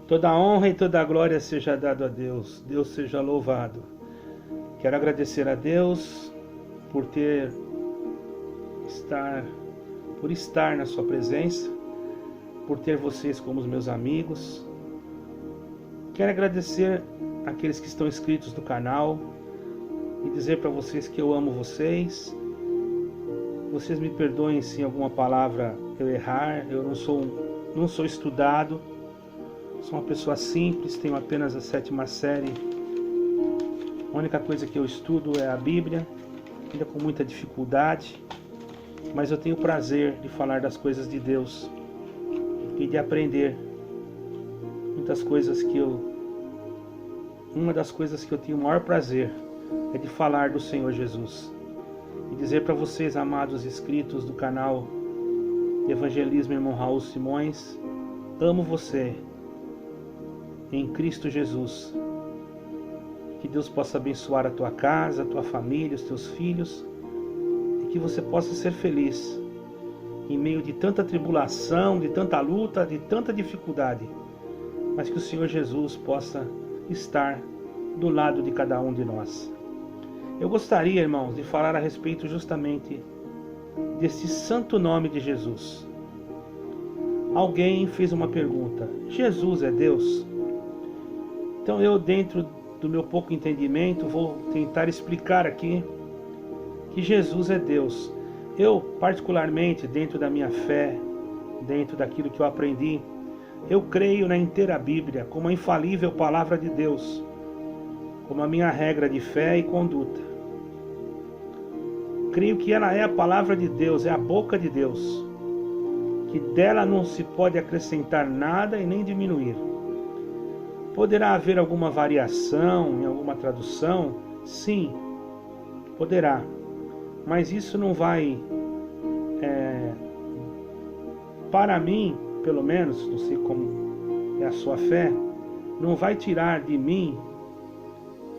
Toda honra e toda glória seja dado a Deus. Deus seja louvado. Quero agradecer a Deus por estar na sua presença, por ter vocês como os meus amigos. Quero agradecer àqueles que estão inscritos no canal e dizer para vocês que eu amo vocês. Vocês me perdoem se em alguma palavra eu errar. Eu não sou estudado. Sou uma pessoa simples, tenho apenas a 7ª série. A única coisa que eu estudo é a Bíblia, ainda com muita dificuldade, mas eu tenho prazer de falar das coisas de Deus e de aprender muitas coisas Uma das coisas que eu tenho o maior prazer é de falar do Senhor Jesus e dizer para vocês, amados inscritos do canal Evangelismo Irmão Raul Simões, amo você em Cristo Jesus. Que Deus possa abençoar a tua casa, a tua família, os teus filhos, e que você possa ser feliz em meio de tanta tribulação, de tanta luta, de tanta dificuldade, mas que o Senhor Jesus possa estar do lado de cada um de nós. Eu gostaria, irmãos, de falar a respeito justamente desse santo nome de Jesus. Alguém fez uma pergunta: Jesus é Deus? Então eu, dentro do meu pouco entendimento, vou tentar explicar aqui que Jesus é Deus. Eu, particularmente, dentro da minha fé, dentro daquilo que eu aprendi, eu creio na inteira Bíblia como a infalível palavra de Deus, como a minha regra de fé e conduta. Creio que ela é a palavra de Deus, é a boca de Deus, que dela não se pode acrescentar nada e nem diminuir. Poderá haver alguma variação em alguma tradução? Sim, poderá. Mas isso não vai, para mim, pelo menos, não sei como é a sua fé, não vai tirar de mim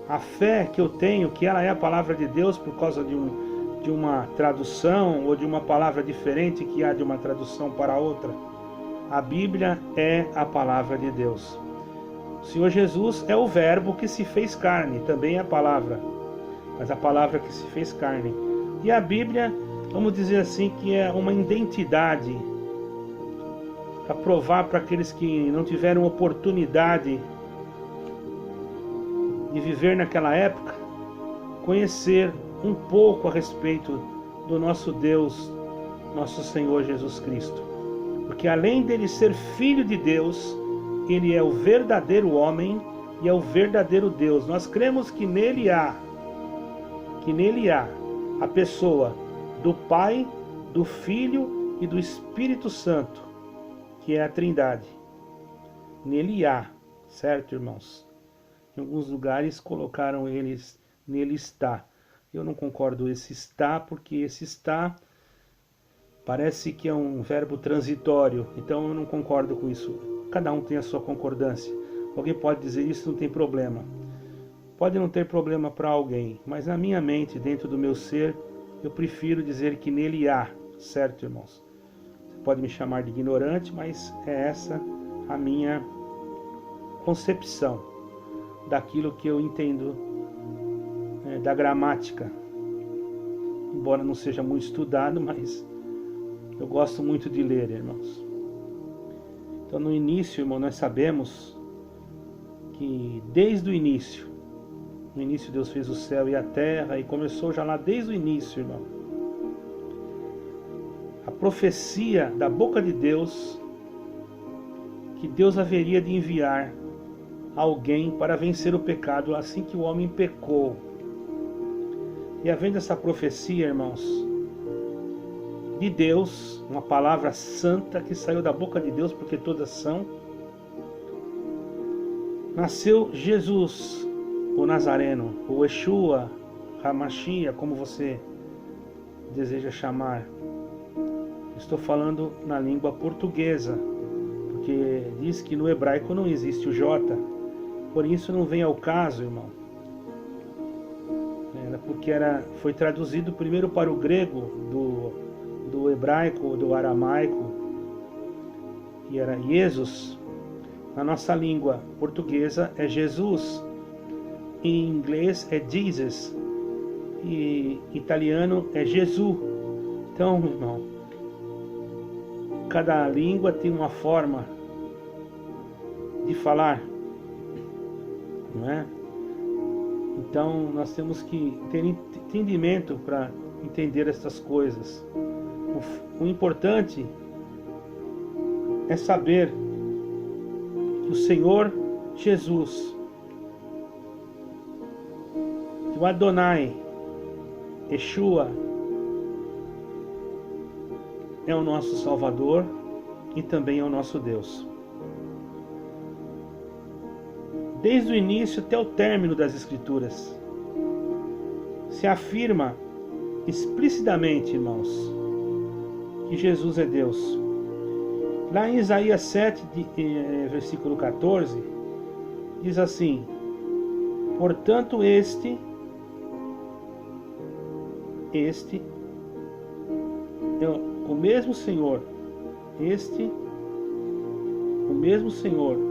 a fé que eu tenho, que ela é a palavra de Deus, por causa de uma tradução ou de uma palavra diferente que há de uma tradução para outra. A Bíblia é a palavra de Deus. O Senhor Jesus é o verbo que se fez carne, também é a palavra, mas a palavra que se fez carne. E a Bíblia, vamos dizer assim, que é uma identidade para provar para aqueles que não tiveram oportunidade de viver naquela época, conhecer um pouco a respeito do nosso Deus, nosso Senhor Jesus Cristo. Porque além dele ser filho de Deus, ele é o verdadeiro homem e é o verdadeiro Deus. Nós cremos que nele há a pessoa do Pai, do Filho e do Espírito Santo, que é a Trindade. Nele há, certo, irmãos? Em alguns lugares colocaram eles, nele está. Eu não concordo esse está, porque esse está parece que é um verbo transitório, então eu não concordo com isso. Cada um tem a sua concordância. Alguém pode dizer isso, não tem problema. Pode não ter problema para alguém, mas na minha mente, dentro do meu ser, eu prefiro dizer que nele há, certo, irmãos? Você pode me chamar de ignorante, mas é essa a minha concepção daquilo que eu entendo da gramática. Embora não seja muito estudado, mas eu gosto muito de ler, irmãos. Então no início, irmão, nós sabemos que desde o início, no início Deus fez o céu e a terra, e começou já lá desde o início, irmão. A profecia da boca de Deus, que Deus haveria de enviar alguém para vencer o pecado assim que o homem pecou. E havendo essa profecia, irmãos, de Deus, uma palavra santa que saiu da boca de Deus, porque todas são, nasceu Jesus, o Nazareno, o Yeshua, Hamashia, como você deseja chamar. Estou falando na língua portuguesa, porque diz que no hebraico não existe o J, por isso não vem ao caso, irmão. Porque foi traduzido primeiro para o grego, do hebraico, do aramaico, que era Jesus, na nossa língua portuguesa é Jesus, em inglês é Jesus, e em italiano é Jesus. Então, irmão, cada língua tem uma forma de falar, não é? Então nós temos que ter entendimento para entender essas coisas. O importante é saber que o Senhor Jesus, que o Adonai, Yeshua, é o nosso Salvador e também é o nosso Deus. Desde o início até o término das Escrituras, se afirma explicitamente, irmãos, que Jesus é Deus. Lá em Isaías 7, versículo 14, diz assim: portanto este é o mesmo Senhor, o mesmo Senhor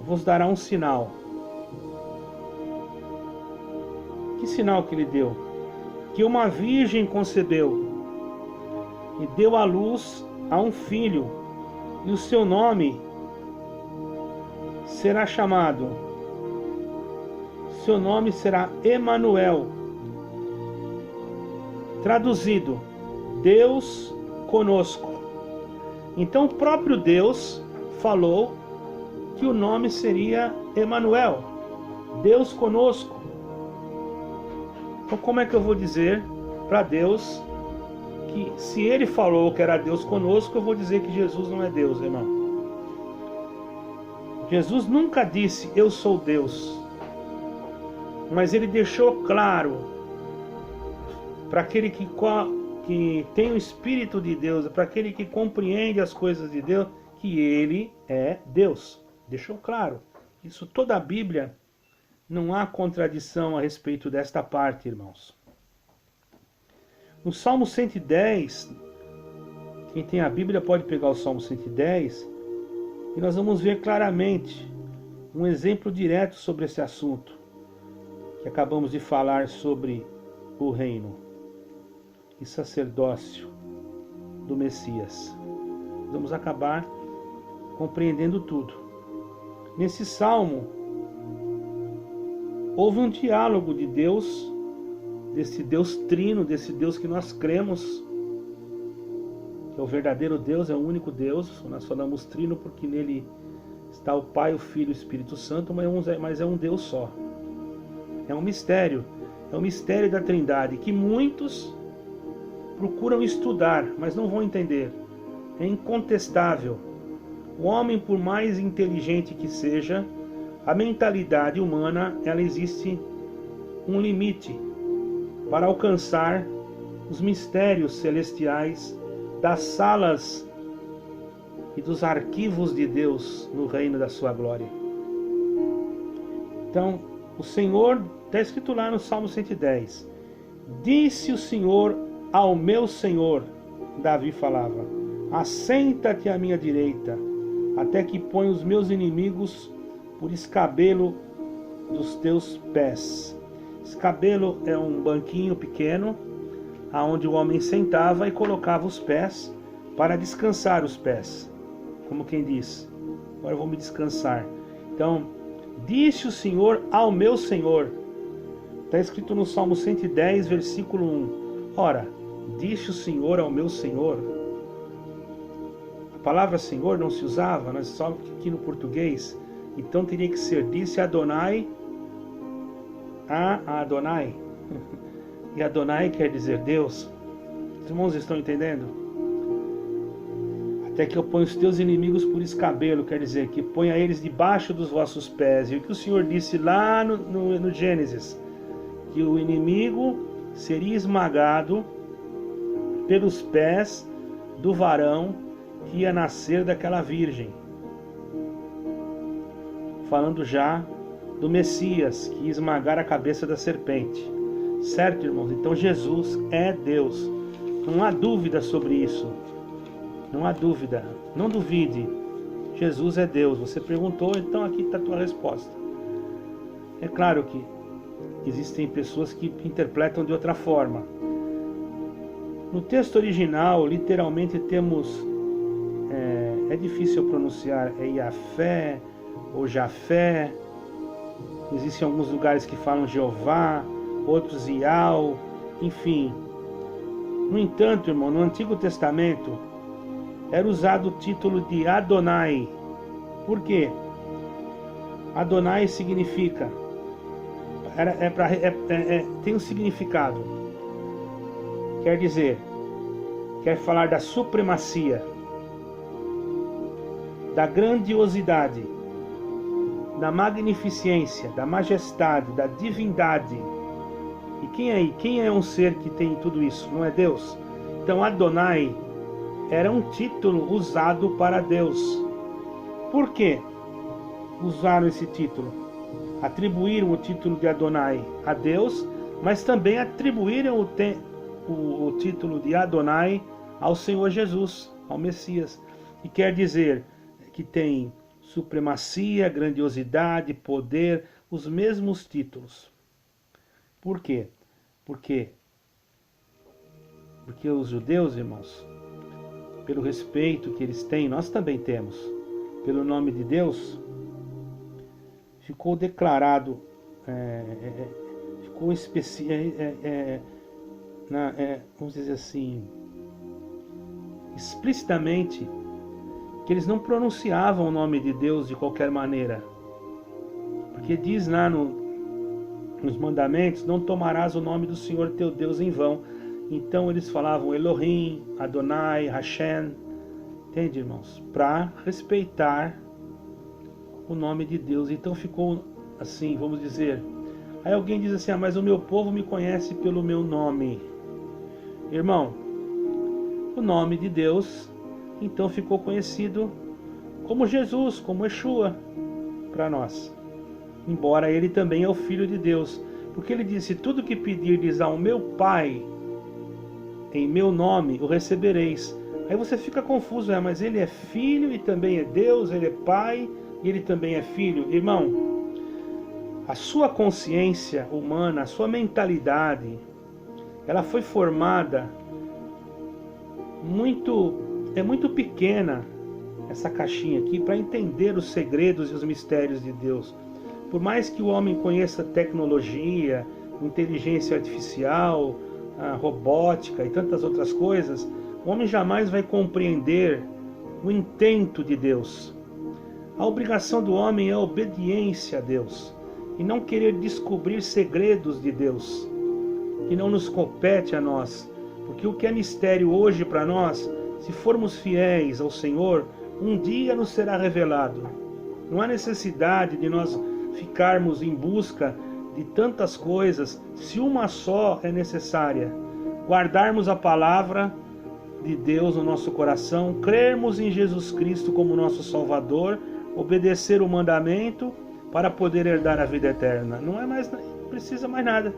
vos dará um sinal. Que sinal que ele deu? Que uma virgem concebeu e deu à luz a um filho, e o seu nome será chamado, seu nome será Emanuel, traduzido, Deus conosco. Então o próprio Deus falou que o nome seria Emanuel, Deus conosco. Então como é que eu vou dizer para Deus que, se ele falou que era Deus conosco, eu vou dizer que Jesus não é Deus, irmão? Jesus nunca disse eu sou Deus, mas ele deixou claro para aquele que tem o Espírito de Deus, para aquele que compreende as coisas de Deus, que ele é Deus. Deixou claro. Isso toda a Bíblia, não há contradição a respeito desta parte, irmãos. No Salmo 110, quem tem a Bíblia pode pegar o Salmo 110, e nós vamos ver claramente um exemplo direto sobre esse assunto, que acabamos de falar sobre o reino e sacerdócio do Messias. Vamos acabar compreendendo tudo. Nesse salmo, houve um diálogo de Deus, desse Deus trino, desse Deus que nós cremos, que é o verdadeiro Deus, é o único Deus. Nós falamos trino porque nele está o Pai, o Filho e o Espírito Santo, mas é um Deus só. É um mistério da Trindade, que muitos procuram estudar, mas não vão entender. É incontestável. O homem, por mais inteligente que seja, a mentalidade humana, ela existe um limite para alcançar os mistérios celestiais das salas e dos arquivos de Deus no reino da sua glória. Então, o Senhor, está escrito lá no Salmo 110, disse o Senhor ao meu Senhor, Davi falava, assenta-te à minha direita, até que ponha os meus inimigos por escabelo dos teus pés. Escabelo é um banquinho pequeno, aonde o homem sentava e colocava os pés para descansar os pés. Como quem diz, agora eu vou me descansar. Então, disse o Senhor ao meu Senhor. Está escrito no Salmo 110, versículo 1. Ora, disse o Senhor ao meu Senhor. A palavra Senhor não se usava, nós só aqui no português. Então teria que ser, disse Adonai a Adonai. E Adonai quer dizer Deus. Os irmãos estão entendendo? Até que eu ponha os teus inimigos por escabelo, quer dizer que ponha eles debaixo dos vossos pés. E o que o Senhor disse lá no Gênesis, que o inimigo seria esmagado pelos pés do varão que ia nascer daquela virgem. Falando já do Messias, que ia esmagar a cabeça da serpente. Certo, irmãos? Então Jesus é Deus. Não há dúvida sobre isso. Não há dúvida. Não duvide. Jesus é Deus. Você perguntou, então aqui está a tua resposta. É claro que existem pessoas que interpretam de outra forma. No texto original, literalmente temos, é difícil pronunciar, é Yafé ou Jafé. Existem alguns lugares que falam Jeová, outros Ial, enfim. No entanto, irmão, no Antigo Testamento era usado o título de Adonai. Por quê? Adonai significa, tem um significado. Quer dizer, quer falar da supremacia, da grandiosidade, da magnificência, da majestade, da divindade. E quem é um ser que tem tudo isso? Não é Deus? Então Adonai era um título usado para Deus. Por quê? Usaram esse título? Atribuíram o título de Adonai a Deus, mas também atribuíram o título de Adonai ao Senhor Jesus, ao Messias. E quer dizer que tem supremacia, grandiosidade, poder, os mesmos títulos. Por quê? Porque os judeus, irmãos, pelo respeito que eles têm, nós também temos, pelo nome de Deus, ficou declarado, ficou vamos dizer assim, explicitamente, que eles não pronunciavam o nome de Deus de qualquer maneira. Porque diz lá nos mandamentos, não tomarás o nome do Senhor teu Deus em vão. Então eles falavam Elohim, Adonai, Hashem, entende, irmãos? Para respeitar o nome de Deus. Então ficou assim, vamos dizer. Aí alguém diz assim, mas o meu povo me conhece pelo meu nome. Irmão, o nome de Deus então ficou conhecido como Jesus, como Yeshua para nós. Embora ele também é o Filho de Deus. Porque ele disse, tudo que pedirdes ao meu Pai, em meu nome, o recebereis. Aí você fica confuso, mas ele é Filho e também é Deus, ele é Pai e ele também é Filho. Irmão, a sua consciência humana, a sua mentalidade, ela foi formada é muito pequena, essa caixinha aqui, para entender os segredos e os mistérios de Deus. Por mais que o homem conheça tecnologia, inteligência artificial, a robótica e tantas outras coisas, o homem jamais vai compreender o intento de Deus. A obrigação do homem é a obediência a Deus e não querer descobrir segredos de Deus, que não nos compete a nós. Porque o que é mistério hoje para nós, se formos fiéis ao Senhor, um dia nos será revelado. Não há necessidade de nós ficarmos em busca de tantas coisas, se uma só é necessária. Guardarmos a palavra de Deus no nosso coração, crermos em Jesus Cristo como nosso Salvador, obedecer o mandamento para poder herdar a vida eterna. Não precisa mais nada.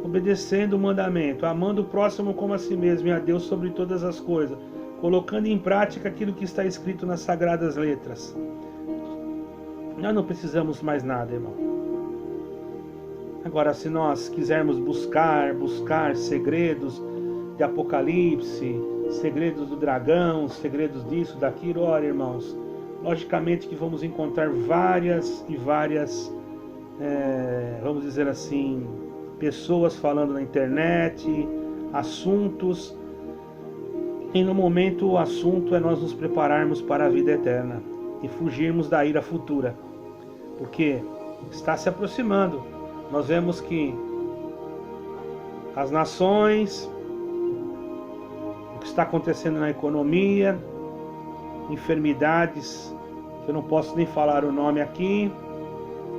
Obedecendo o mandamento, amando o próximo como a si mesmo e a Deus sobre todas as coisas, colocando em prática aquilo que está escrito nas Sagradas Letras. Nós não precisamos mais nada, irmão. Agora, se nós quisermos buscar segredos de Apocalipse, segredos do dragão, segredos disso, daquilo, olha, irmãos, logicamente que vamos encontrar várias, vamos dizer assim, pessoas falando na internet, assuntos, e no momento o assunto é nós nos prepararmos para a vida eterna e fugirmos da ira futura, porque está se aproximando. Nós vemos que as nações, o que está acontecendo na economia, enfermidades, que eu não posso nem falar o nome aqui,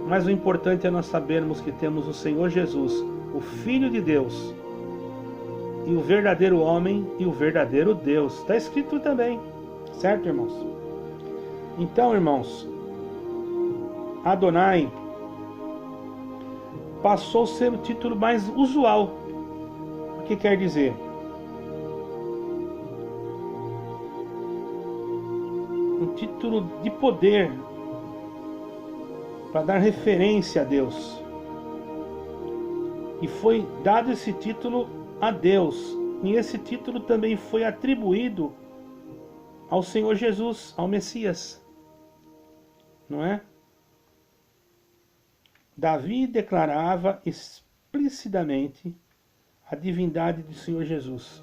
mas o importante é nós sabermos que temos o Senhor Jesus, o Filho de Deus, e o verdadeiro homem e o verdadeiro Deus. Está escrito também, certo, irmãos? Então, irmãos, Adonai passou a ser o título mais usual. O que quer dizer? um título de poder, para dar referência a Deus. E foi dado esse título a Deus. E esse título também foi atribuído ao Senhor Jesus, ao Messias. Não é? Davi declarava explicitamente a divindade do Senhor Jesus,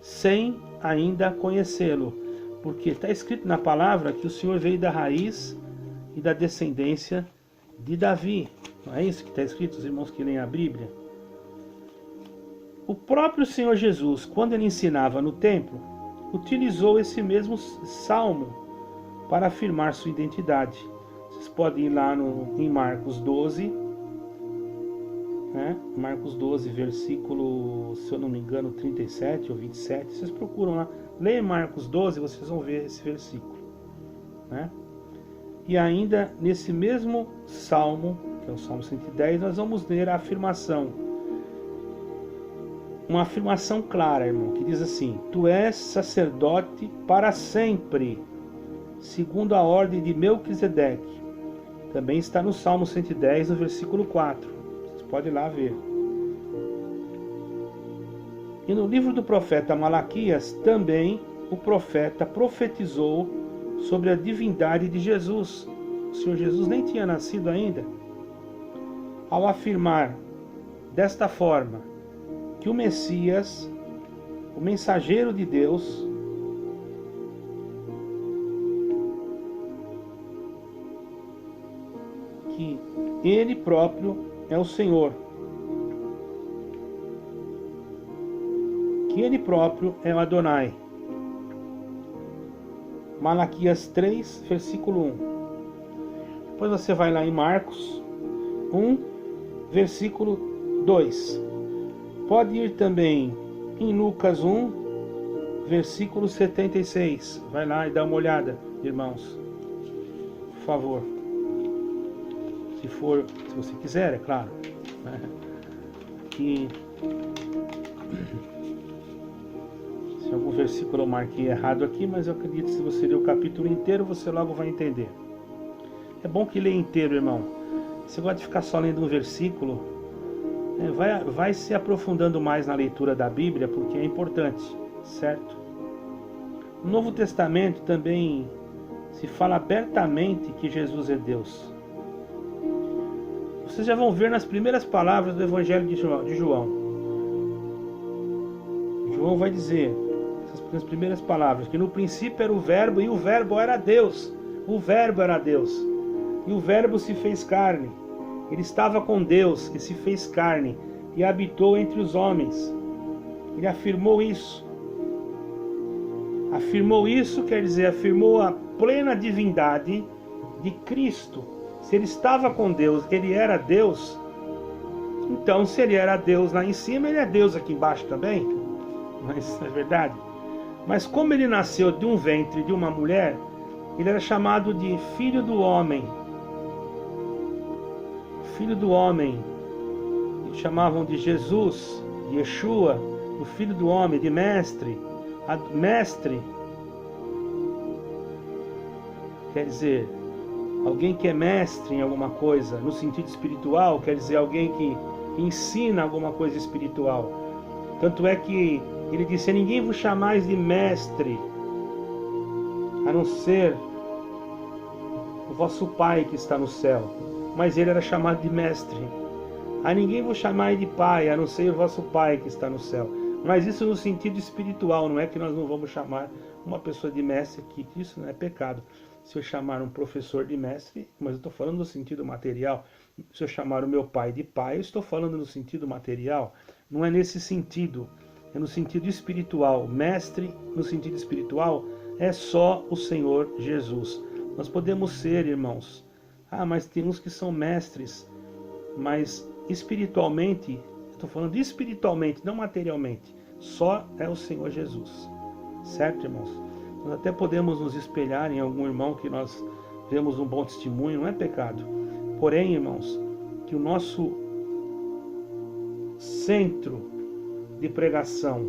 sem ainda conhecê-lo, porque está escrito na palavra que o Senhor veio da raiz e da descendência de Davi. Não é isso que está escrito, os irmãos que leem a Bíblia? O próprio Senhor Jesus, quando ele ensinava no templo, utilizou esse mesmo salmo para afirmar sua identidade. Vocês podem ir lá em Marcos 12, né? Marcos 12, versículo, se eu não me engano, 37 ou 27. Vocês procuram lá, leiam Marcos 12, vocês vão ver esse versículo, né? E ainda nesse mesmo salmo, que é o Salmo 110, nós vamos ler a afirmação. Uma afirmação clara, irmão, que diz assim: Tu és sacerdote para sempre, segundo a ordem de Melquisedeque. Também está no Salmo 110, no versículo 4. Você pode ir lá ver. E no livro do profeta Malaquias, também o profeta profetizou sobre a divindade de Jesus. O Senhor Jesus nem tinha nascido ainda. Ao afirmar desta forma que o Messias, o mensageiro de Deus, que ele próprio é o Senhor, que ele próprio é o Adonai. Malaquias 3, versículo 1. Depois você vai lá em Marcos 1, versículo 2. Pode ir também em Lucas 1, versículo 76. Vai lá e dá uma olhada, irmãos. Por favor. Se você quiser, é claro. Aqui, se algum versículo eu marquei errado aqui, mas eu acredito que se você ler o capítulo inteiro, você logo vai entender. É bom que leia inteiro, irmão. Você gosta de ficar só lendo um versículo, vai se aprofundando mais na leitura da Bíblia, porque é importante, certo? No Novo Testamento também se fala abertamente que Jesus é Deus. Vocês já vão ver nas primeiras palavras do Evangelho de João. João vai dizer, nas primeiras palavras, que no princípio era o Verbo, e o Verbo era Deus. O Verbo era Deus. E o Verbo se fez carne. Ele estava com Deus, que se fez carne, e habitou entre os homens. Ele afirmou isso. Afirmou isso, quer dizer, afirmou a plena divindade de Cristo. Se ele estava com Deus, ele era Deus. Então, se ele era Deus lá em cima, ele é Deus aqui embaixo também. Mas não é verdade? Mas como ele nasceu de um ventre de uma mulher, ele era chamado de Filho do Homem. Filho do Homem. Eles chamavam de Jesus, de Yeshua, o Filho do Homem, de Mestre. Mestre quer dizer alguém que é mestre em alguma coisa, no sentido espiritual, quer dizer alguém que ensina alguma coisa espiritual. Tanto é que ele disse: a ninguém vos chamais de mestre, a não ser o vosso Pai que está no céu. Mas ele era chamado de mestre. A ninguém vos chamai de pai, a não ser o vosso Pai que está no céu. Mas isso no sentido espiritual, não é que nós não vamos chamar uma pessoa de mestre, que isso não é pecado. Se eu chamar um professor de mestre, mas eu estou falando no sentido material. Se eu chamar o meu pai de pai, eu estou falando no sentido material. Não é nesse sentido, é no sentido espiritual. Mestre, no sentido espiritual, é só o Senhor Jesus. Nós podemos ser, irmãos, mas tem uns que são mestres, mas espiritualmente, estou falando espiritualmente, não materialmente, só é o Senhor Jesus. Certo, irmãos? Nós até podemos nos espelhar em algum irmão que nós vemos um bom testemunho, não é pecado. Porém, irmãos, que o nosso centro de pregação,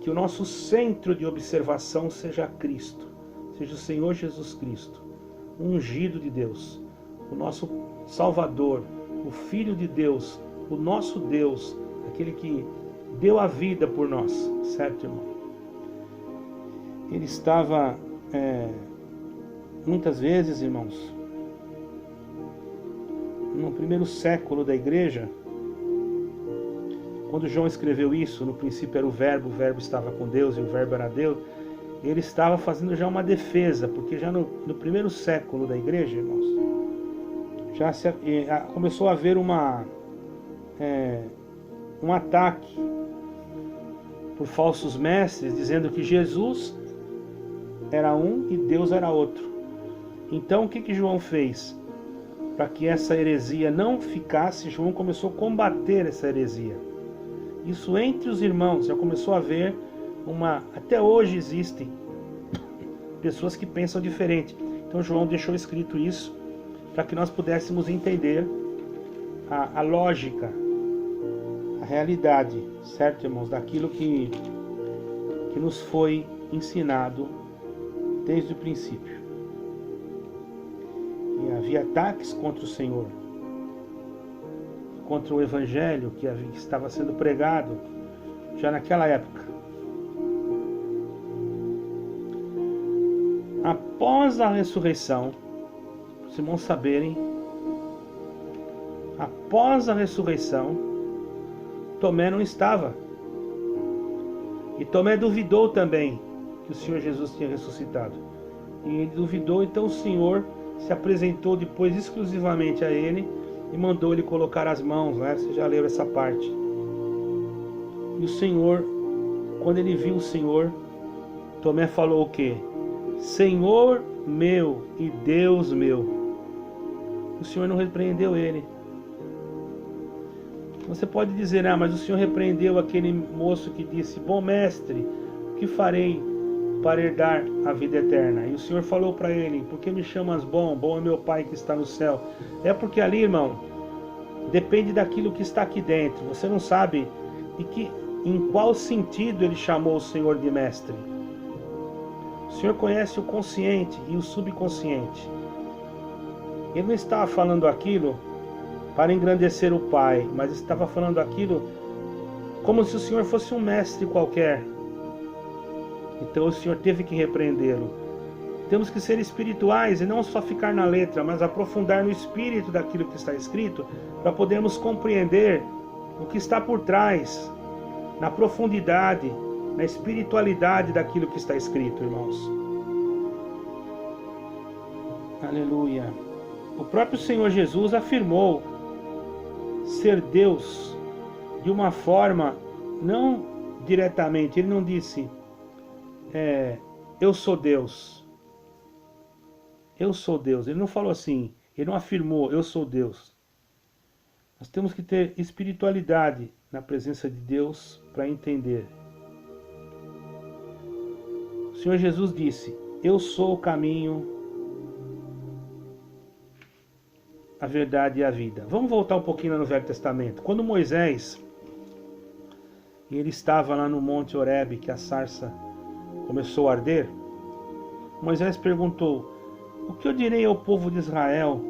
que o nosso centro de observação seja Cristo, seja o Senhor Jesus Cristo, o ungido de Deus, o nosso Salvador, o Filho de Deus, o nosso Deus, aquele que deu a vida por nós, certo, irmão? Ele estava, muitas vezes, irmãos, no primeiro século da igreja, quando João escreveu isso, no princípio era o Verbo estava com Deus e o Verbo era Deus, ele estava fazendo já uma defesa, porque já no primeiro século da igreja, irmãos, já começou a haver um ataque por falsos mestres, dizendo que Jesus era um e Deus era outro. Então o que João fez? Para que essa heresia não ficasse, João começou a combater essa heresia. Isso entre os irmãos, já começou a haver até hoje existem pessoas que pensam diferente. Então João deixou escrito isso para que nós pudéssemos entender a lógica, a realidade, certo, irmãos, daquilo que nos foi ensinado desde o princípio. E havia ataques contra o Senhor, contra o Evangelho que estava sendo pregado já naquela época. Após a ressurreição, os irmãos saberem, após a ressurreição, Tomé não estava. E Tomé duvidou também que o Senhor Jesus tinha ressuscitado. E ele duvidou, então o Senhor se apresentou depois exclusivamente a ele e mandou ele colocar as mãos, né? Você já leu essa parte. E o Senhor, quando ele viu o Senhor, Tomé falou o quê? Senhor meu e Deus meu. O Senhor não repreendeu ele. Você pode dizer, mas o Senhor repreendeu aquele moço que disse, bom mestre, o que farei para herdar a vida eterna? E o Senhor falou para ele, por que me chamas bom? Bom é meu Pai que está no céu. É porque ali, irmão, depende daquilo que está aqui dentro. Você não sabe em qual sentido ele chamou o Senhor de mestre. O Senhor conhece o consciente e o subconsciente. Ele não estava falando aquilo para engrandecer o Pai, mas estava falando aquilo como se o Senhor fosse um mestre qualquer. Então o Senhor teve que repreendê-lo. Temos que ser espirituais e não só ficar na letra, mas aprofundar no espírito daquilo que está escrito, para podermos compreender o que está por trás, na profundidade, na espiritualidade daquilo que está escrito, irmãos. Aleluia. O próprio Senhor Jesus afirmou ser Deus de uma forma, não diretamente, ele não disse, eu sou Deus. Eu sou Deus. Ele não falou assim, ele não afirmou, eu sou Deus. Nós temos que ter espiritualidade na presença de Deus para entender. O Senhor Jesus disse, eu sou o caminho, a verdade e a vida. Vamos voltar um pouquinho no Velho Testamento. Quando Moisés, ele estava lá no Monte Horebe, que a sarça começou a arder, Moisés perguntou, o que eu direi ao povo de Israel?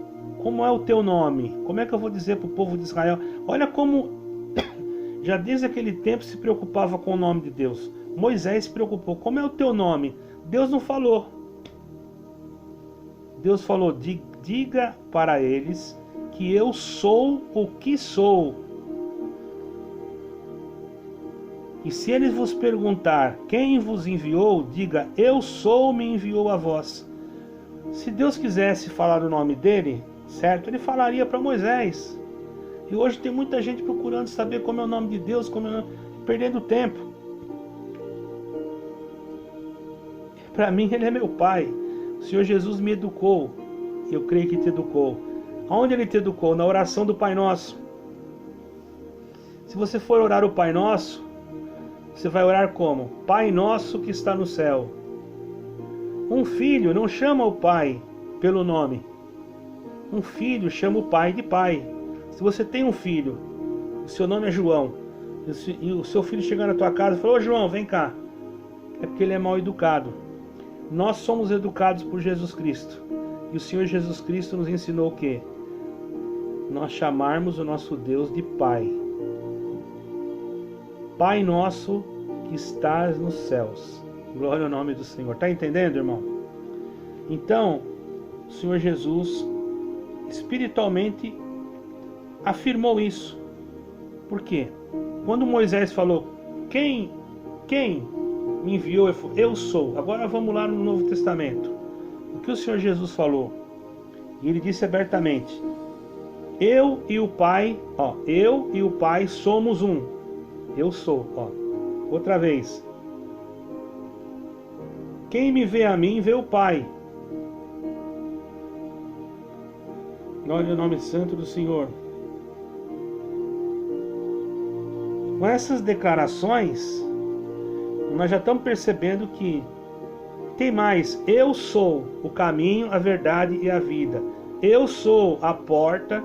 Como é o teu nome? Como é que eu vou dizer para o povo de Israel? Olha como, já desde aquele tempo se preocupava com o nome de Deus. Moisés se preocupou, como é o teu nome? Deus não falou. Deus falou, diga para eles que eu sou o que sou. E se eles vos perguntar quem vos enviou, diga, eu sou, me enviou a vós. Se Deus quisesse falar o nome dele, certo? Ele falaria para Moisés. E hoje tem muita gente procurando saber como é o nome de Deus, perdendo tempo. Para mim ele é meu Pai. O Senhor Jesus me educou. Eu creio que te educou. Aonde ele te educou? Na oração do Pai Nosso. Se você for orar o Pai Nosso, você vai orar como? Pai Nosso que está no céu. Um filho não chama o pai pelo nome. Um filho chama o pai de pai. Se você tem um filho, o seu nome é João, e o seu filho chegar na tua casa e falar, ô João, vem cá. É porque ele é mal educado. Nós somos educados por Jesus Cristo. E o Senhor Jesus Cristo nos ensinou o quê? Nós chamarmos o nosso Deus de Pai. Pai nosso que estás nos céus. Glória ao nome do Senhor. Está entendendo, irmão? Então, o Senhor Jesus espiritualmente afirmou isso. Por quê? Quando Moisés falou, quem me enviou? Ele falou, eu sou. Agora vamos lá no Novo Testamento. O que o Senhor Jesus falou? E ele disse abertamente, eu e o Pai somos um. Eu sou, outra vez. Quem me vê a mim, vê o Pai. Glória ao nome santo do Senhor. Com essas declarações, nós já estamos percebendo que tem mais. Eu sou o caminho, a verdade e a vida. Eu sou a porta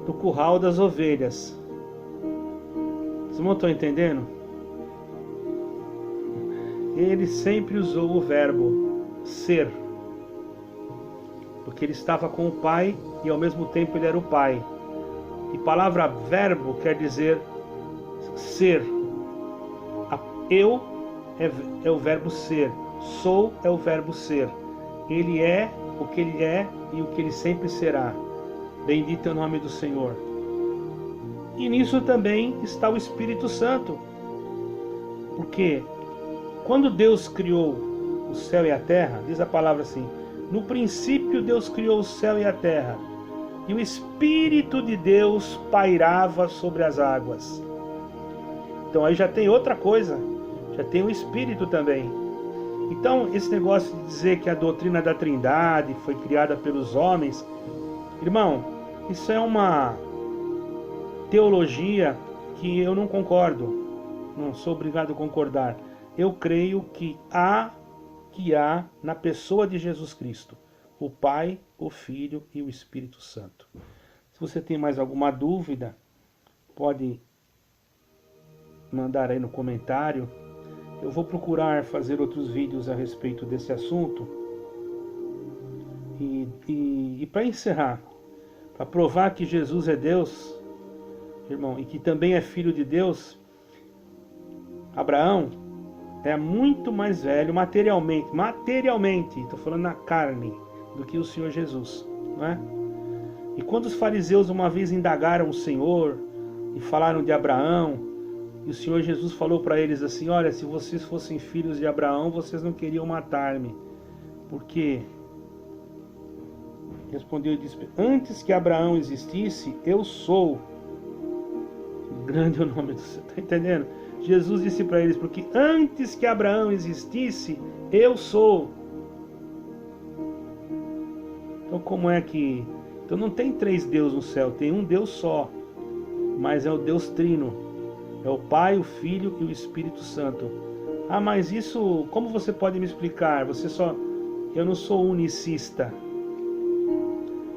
do curral das ovelhas. Vocês não estão entendendo? Ele sempre usou o verbo ser. Porque ele estava com o Pai e ao mesmo tempo ele era o Pai. E a palavra verbo quer dizer ser. Eu é o verbo ser. Sou é o verbo ser. Ele é o que ele é e o que ele sempre será. Bendito é o nome do Senhor. E nisso também está o Espírito Santo. Porque quando Deus criou o céu e a terra, diz a palavra assim, no princípio Deus criou o céu e a terra, e o Espírito de Deus pairava sobre as águas. Então aí já tem outra coisa, já tem o Espírito também. Então esse negócio de dizer que a doutrina da Trindade foi criada pelos homens, irmão, isso é uma teologia que eu não concordo, não sou obrigado a concordar. Eu creio que há na pessoa de Jesus Cristo o Pai, o Filho e o Espírito Santo. Se você tem mais alguma dúvida, pode mandar aí no comentário. Eu vou procurar fazer outros vídeos a respeito desse assunto. E para encerrar, para provar que Jesus é Deus, irmão, e que também é Filho de Deus, Abraão é muito mais velho materialmente, estou falando na carne, do que o Senhor Jesus, não é? E quando os fariseus uma vez indagaram o Senhor e falaram de Abraão, e o Senhor Jesus falou para eles assim, olha, se vocês fossem filhos de Abraão, vocês não queriam matar-me, porque respondeu e disse, antes que Abraão existisse, eu sou. Grande é o nome do Senhor, está entendendo? Jesus disse para eles, porque antes que Abraão existisse, eu sou. Então como é que... Então não tem três deuses no céu, tem um Deus só, mas é o Deus Trino. É o Pai, o Filho e o Espírito Santo. Ah, mas isso, como você pode me explicar? Eu não sou unicista.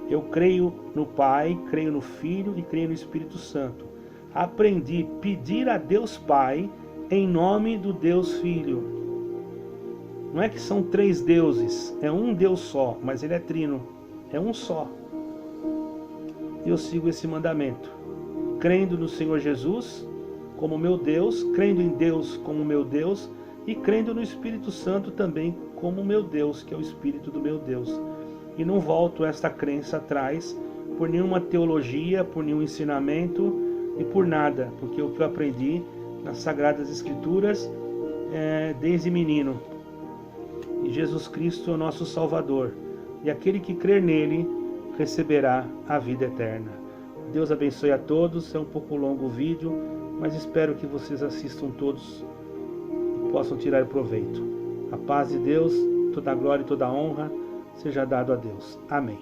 Eu creio no Pai, creio no Filho e creio no Espírito Santo. Aprendi a pedir a Deus Pai em nome do Deus Filho. Não é que são três deuses, é um Deus só, mas ele é trino, é um só. Eu sigo esse mandamento, crendo no Senhor Jesus como meu Deus, crendo em Deus como meu Deus e crendo no Espírito Santo também como meu Deus, que é o Espírito do meu Deus. E não volto esta crença atrás por nenhuma teologia, por nenhum ensinamento e por nada, porque o que eu aprendi nas Sagradas Escrituras desde menino. E Jesus Cristo é o nosso Salvador, e aquele que crer nele receberá a vida eterna. Deus abençoe a todos. É um pouco longo o vídeo, mas espero que vocês assistam todos e possam tirar proveito. A paz de Deus, toda a glória e toda a honra seja dado a Deus. Amém.